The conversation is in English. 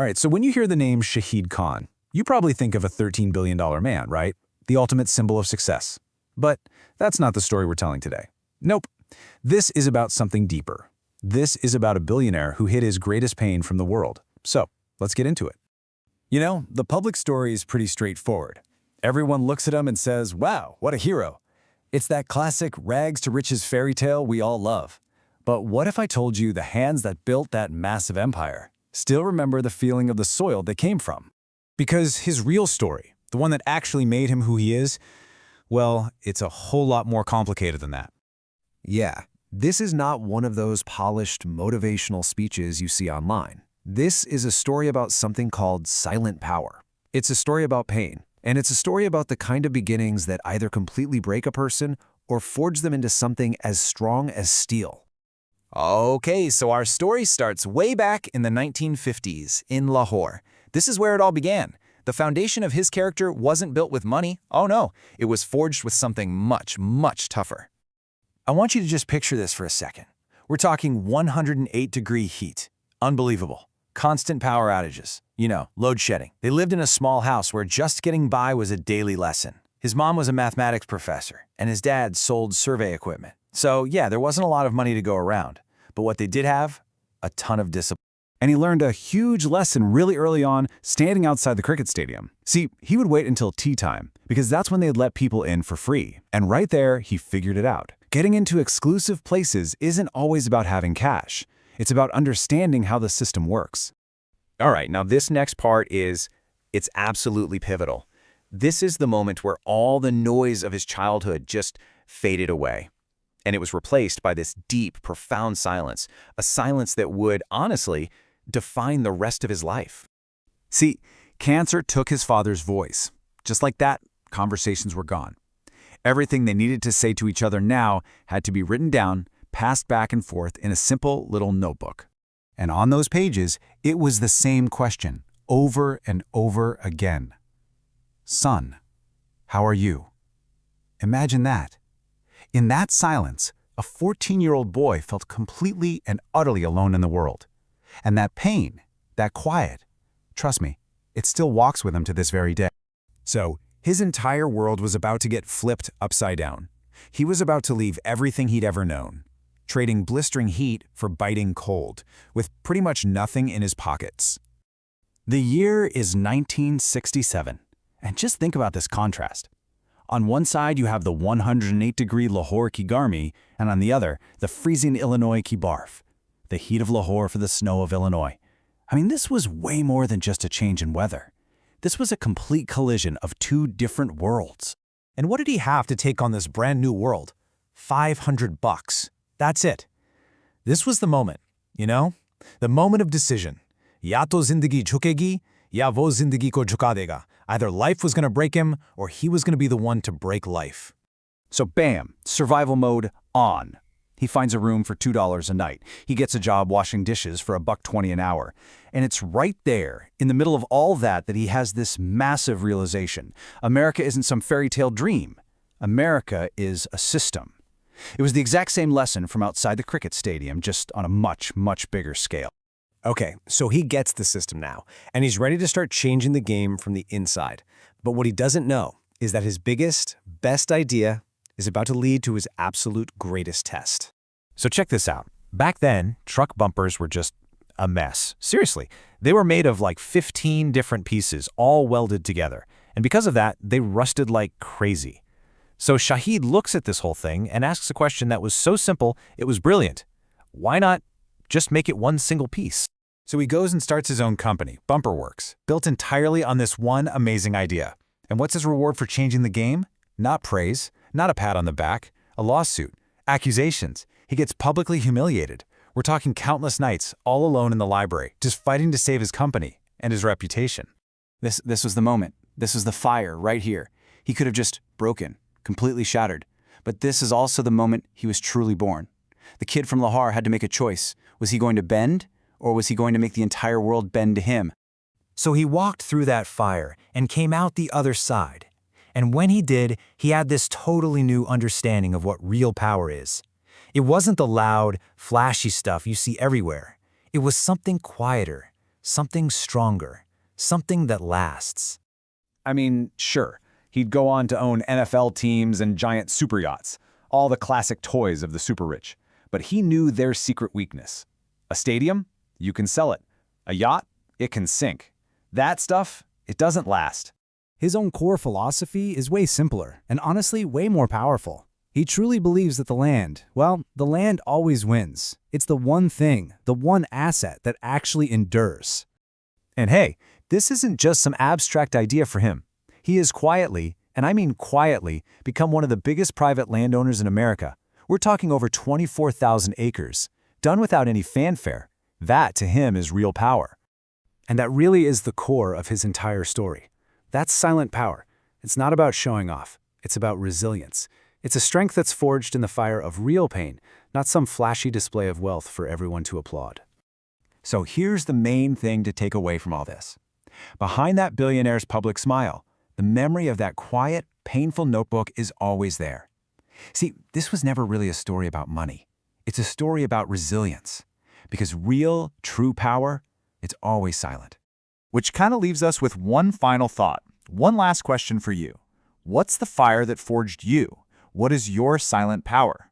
All right, so when you hear the name Shahid Khan, you probably think of a $13 billion man, right? The ultimate symbol of success. But that's not the story we're telling today. Nope. This is about something deeper. This is about a billionaire who hid his greatest pain from the world. So, let's get into it. You know, the public story is pretty straightforward. Everyone looks at him and says, wow, what a hero. It's that classic rags to riches fairy tale we all love. But what if I told you the hands that built that massive empire still remember the feeling of the soil they came from? Because his real story, the one that actually made him who he is, well, it's a whole lot more complicated than that. Yeah, this is not one of those polished motivational speeches you see online. This is a story about something called silent power. It's a story about pain, and it's a story about the kind of beginnings that either completely break a person or forge them into something as strong as steel. Okay, so our story starts way back in the 1950s in Lahore. This is where it all began. The foundation of his character wasn't built with money. Oh no, it was forged with something much, much tougher. I want you to just picture this for a second. We're talking 108-degree heat. Unbelievable. Constant power outages. You know, load shedding. They lived in a small house where just getting by was a daily lesson. His mom was a mathematics professor, and his dad sold survey equipment. So yeah, there wasn't a lot of money to go around. But what they did have? A ton of discipline. And he learned a huge lesson really early on standing outside the cricket stadium. See, he would wait until tea time because that's when they'd let people in for free. And right there, he figured it out. Getting into exclusive places isn't always about having cash. It's about understanding how the system works. All right, now this next part it's absolutely pivotal. This is the moment where all the noise of his childhood just faded away. And it was replaced by this deep, profound silence, a silence that would, honestly, define the rest of his life. See, cancer took his father's voice. Just like that, conversations were gone. Everything they needed to say to each other now had to be written down, passed back and forth in a simple little notebook. And on those pages, it was the same question, over and over again. Son, how are you? Imagine that. In that silence, a 14-year-old boy felt completely and utterly alone in the world. And that pain, that quiet, trust me, it still walks with him to this very day. So, his entire world was about to get flipped upside down. He was about to leave everything he'd ever known, trading blistering heat for biting cold, with pretty much nothing in his pockets. The year is 1967, and just think about this contrast. On one side, you have the 108-degree Lahore ki garmi, and on the other, the freezing Illinois ki barf. The heat of Lahore for the snow of Illinois. I mean, this was way more than just a change in weather. This was a complete collision of two different worlds. And what did he have to take on this brand new world? $500. That's it. This was the moment, you know? The moment of decision. Ya to zindagi jhukegi, ya wo zindagi ko jhuka dega. Either life was going to break him, or he was going to be the one to break life. So bam, survival mode on. He finds a room for $2 a night. He gets a job washing dishes for $1.20 an hour. And it's right there, in the middle of all that he has this massive realization. America isn't some fairy tale dream. America is a system. It was the exact same lesson from outside the cricket stadium, just on a much, much bigger scale. Okay, so he gets the system now, and he's ready to start changing the game from the inside. But what he doesn't know is that his biggest, best idea is about to lead to his absolute greatest test. So check this out. Back then, truck bumpers were just a mess. Seriously, they were made of like 15 different pieces, all welded together. And because of that, they rusted like crazy. So Shahid looks at this whole thing and asks a question that was so simple, it was brilliant. Why not just make it one single piece? So he goes and starts his own company, Bumper Works, built entirely on this one amazing idea. And what's his reward for changing the game? Not praise, not a pat on the back, a lawsuit, accusations. He gets publicly humiliated. We're talking countless nights, all alone in the library, just fighting to save his company and his reputation. This was the moment. This was the fire right here. He could have just broken, completely shattered. But this is also the moment he was truly born. The kid from Lahore had to make a choice. Was he going to bend, or was he going to make the entire world bend to him? So he walked through that fire and came out the other side. And when he did, he had this totally new understanding of what real power is. It wasn't the loud, flashy stuff you see everywhere. It was something quieter, something stronger, something that lasts. I mean, sure, he'd go on to own NFL teams and giant super yachts, all the classic toys of the super rich. But he knew their secret weakness. A stadium? You can sell it. A yacht? It can sink. That stuff? It doesn't last. His own core philosophy is way simpler and honestly way more powerful. He truly believes that the land always wins. It's the one thing, the one asset that actually endures. And hey, this isn't just some abstract idea for him. He has quietly, and I mean quietly, become one of the biggest private landowners in America. We're talking over 24,000 acres, done without any fanfare. That, to him, is real power. And that really is the core of his entire story. That's silent power. It's not about showing off. It's about resilience. It's a strength that's forged in the fire of real pain, not some flashy display of wealth for everyone to applaud. So here's the main thing to take away from all this. Behind that billionaire's public smile, the memory of that quiet, painful notebook is always there. See, this was never really a story about money. It's a story about resilience. Because real, true power, it's always silent. Which kind of leaves us with one final thought. One last question for you. What's the fire that forged you? What is your silent power?